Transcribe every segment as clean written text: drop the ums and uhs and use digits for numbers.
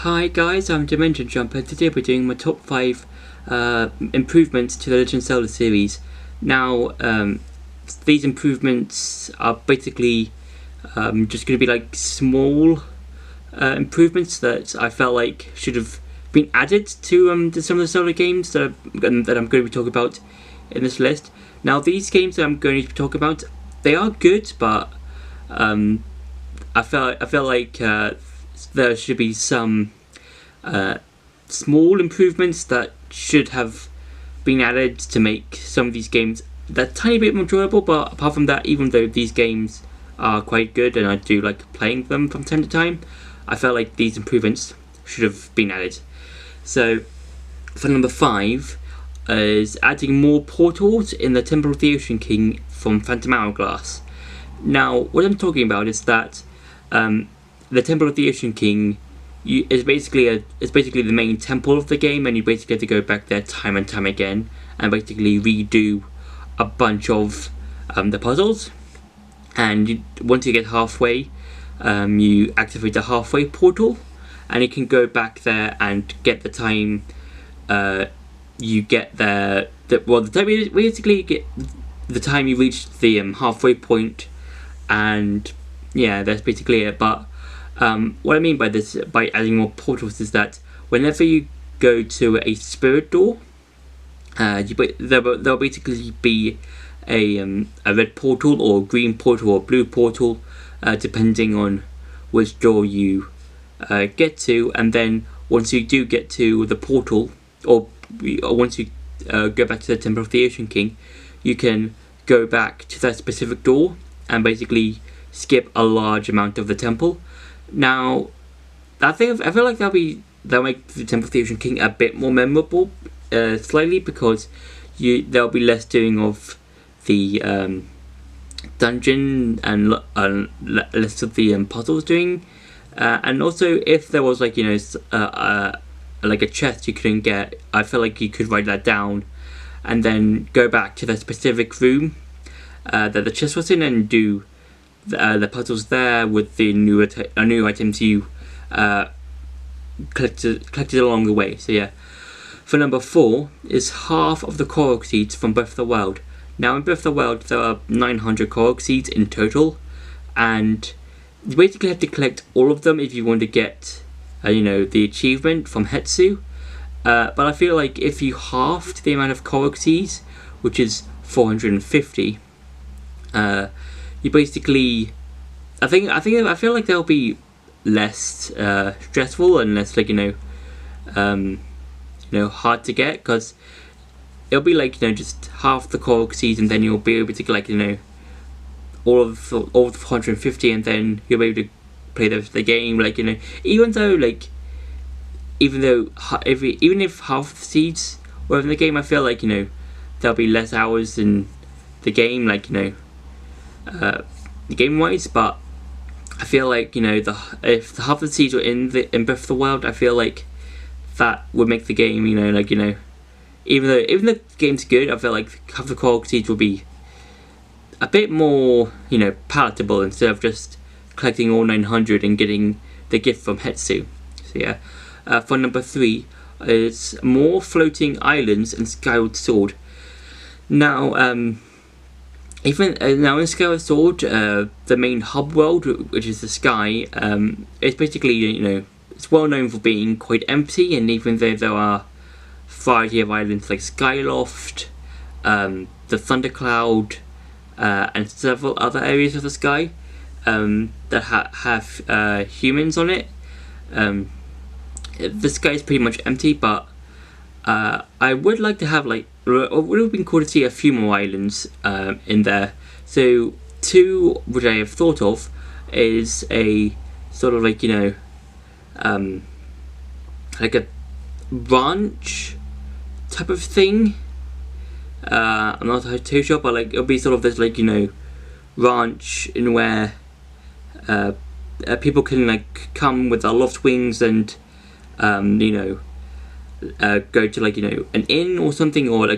Hi guys, I'm Dimension Jumper. Today we're doing my top 5 improvements to the Legend of Zelda series. Now, these improvements are basically just going to be like small improvements that I felt like should have been added to some of the Zelda games that I'm going to be talking about in this list. Now, these games that I'm going to be talking about, they are good, but I felt like there should be some small improvements that should have been added to make some of these games that tiny bit more enjoyable. But apart from that, even though these games are quite good and I do like playing them from time to time, I felt like these improvements should have been added. So for number 5 is adding more portals in the Temple of the Ocean King from Phantom Hourglass. Now, what I'm talking about is that the Temple of the Ocean King is basically the main temple of the game, and you basically have to go back there time and time again and basically redo a bunch of the puzzles. And once you get halfway, you activate the halfway portal, and you can go back there and get the time. You get there. Basically get the time you reach the halfway point, and yeah, that's basically it. But what I mean by this, by adding more portals, is that whenever you go to a spirit door, there'll basically be a red portal or a green portal or a blue portal, depending on which door you get to. And then once you do get to the portal, or once you go back to the Temple of the Ocean King, you can go back to that specific door and basically skip a large amount of the temple. Now, I feel like that'll make the Temple of the Ocean King a bit more memorable, slightly, because there'll be less doing of the dungeon and less of the puzzles doing, and also if there was like like a chest you couldn't get, I feel like you could write that down and then go back to the specific room that the chest was in and do the puzzles there with the new items you collected along the way. So yeah, for number 4 is half of the Cork seeds from Breath of the Wild. Now in Breath of the Wild there are 900 Cork seeds in total, and you basically have to collect all of them if you want to get the achievement from Hetsu. But I feel like if you halved the amount of Cork seeds, which is 450, you basically, I feel like they'll be less stressful and less hard to get, because it'll be just half the Cork seeds, and then you'll be able to get all of the 450, and then you'll be able to play the game. Even if half the seeds were in the game, I feel like there'll be less hours in the game, game wise. But I feel like if the half the seeds were in Breath of the Wild, I feel like that would make the game even though the game's good, I feel like half the Cork seeds will be a bit more palatable, instead of just collecting all 900 and getting the gift from Hetsu. So yeah, for number 3 is more floating islands and Skyward Sword. Now now in Skyward Sword, the main hub world, which is the sky, it's basically it's well known for being quite empty, and even though there are a variety of islands like Skyloft, the Thundercloud, and several other areas of the sky that have humans on it, the sky is pretty much empty. But I would like to have it would have been cool to see a few more islands in there. So 2 which I have thought of is a sort of like a ranch type of thing. I'm not too sure, but it'll be sort of this ranch in where people can come with their loft wings and go to an inn or something, or a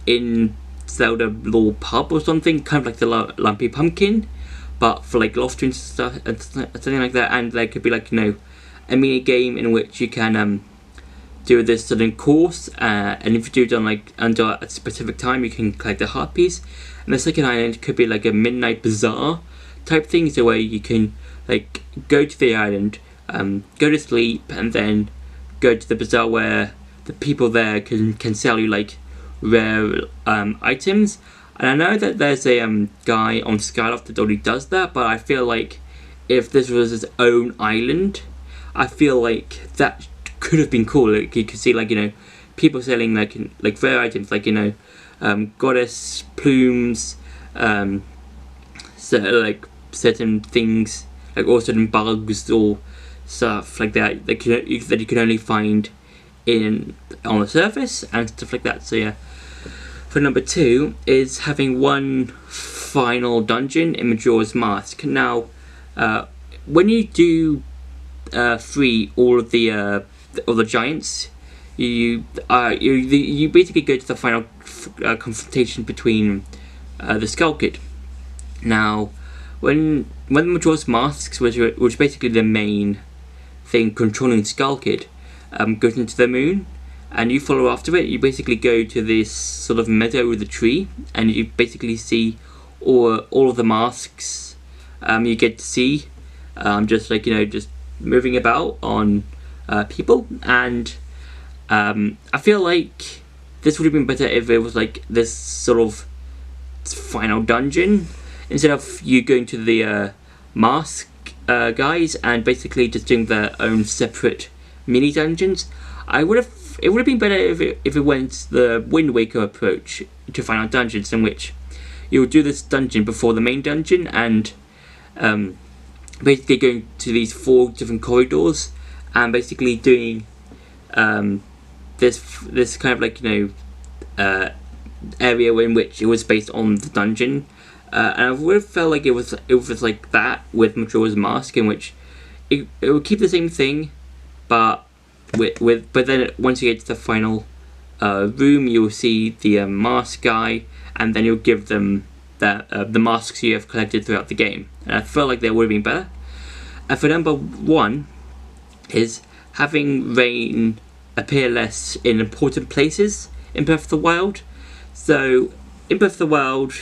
in Zelda lore pub or something, kind of like the Lumpy Pumpkin, but for loft wings and stuff and something like that. And there could be a mini game in which you can do this certain course, and if you do it on under a specific time, you can collect a heart piece. And the second island could be like a midnight bazaar type thing, so where you can go to the island, go to sleep, and then go to the bazaar where the people there can sell you rare items. And I know that there's a guy on Skyloft that already does that, but I feel like if this was his own island, I feel like that could have been cool. You could see people selling rare items, goddess plumes, so certain things, or certain bugs or stuff like that that you can only find on the surface and stuff like that. So yeah, for number 2 is having one final dungeon in Majora's Mask. Now, when you do free all of the giants, you basically go to the final confrontation between the Skull Kid. Now, when the Majora's Masks, which is basically the main thing controlling Skull Kid, goes into the moon, and you follow after it, you basically go to this sort of meadow with a tree, and you basically see all of the masks you get to see, just just moving about on people. And I feel like this would have been better if it was this sort of final dungeon, instead of you going to the mask guys and basically just doing their own separate mini dungeons. It would have been better if it went the Wind Waker approach to final dungeons, in which you would do this dungeon before the main dungeon, and basically going to these 4 different corridors and basically doing this kind of area in which it was based on the dungeon. And I would have felt like it was like that with Majora's Mask, in which it would keep the same thing, but but then once you get to the final room, you'll see the mask guy, and then you'll give them the masks you have collected throughout the game. And I felt like that would have been better. And for number 1 is having rain appear less in important places in Breath of the Wild. So in Breath of the Wild,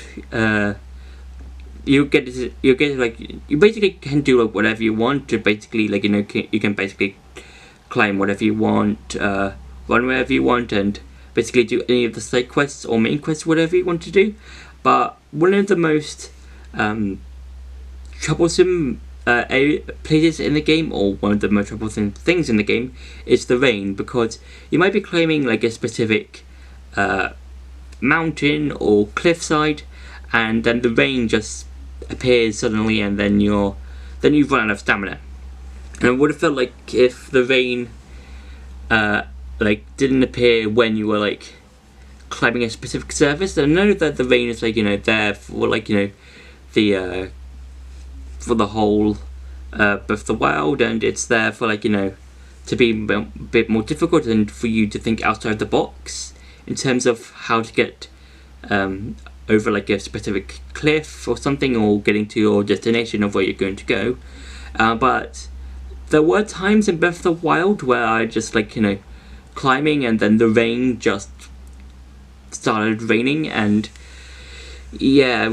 you basically can do whatever you want to basically you can basically climb whatever you want, run wherever you want, and basically do any of the side quests or main quests, whatever you want to do. But one of the most troublesome places in the game, or one of the most troublesome things in the game, is the rain, because you might be climbing a specific mountain or cliffside, and then the rain just appears suddenly, and then you run out of stamina. And I would have felt like if the rain didn't appear when you were climbing a specific surface. I know that the rain is there for for the whole Breath of the Wild, and it's there for to be a bit more difficult and for you to think outside the box in terms of how to get over a specific cliff or something, or getting to your destination of where you're going to go. But there were times in Breath of the Wild where I just climbing, and then the rain just started raining, and yeah,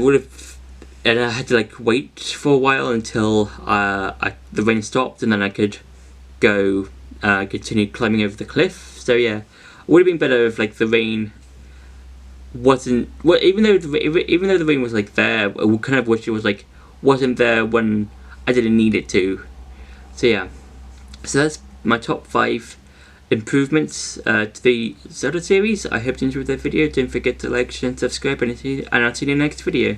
and I had to wait for a while until the rain stopped, and then I could go continue climbing over the cliff. So yeah, it would have been better if the rain wasn't, well, even though the rain was there, I kind of wish it was wasn't there when I didn't need it to. So yeah, so that's my top 5 improvements to the Zelda series. I hope you enjoyed that video. Don't forget to like, share and subscribe, and I'll see you in the next video.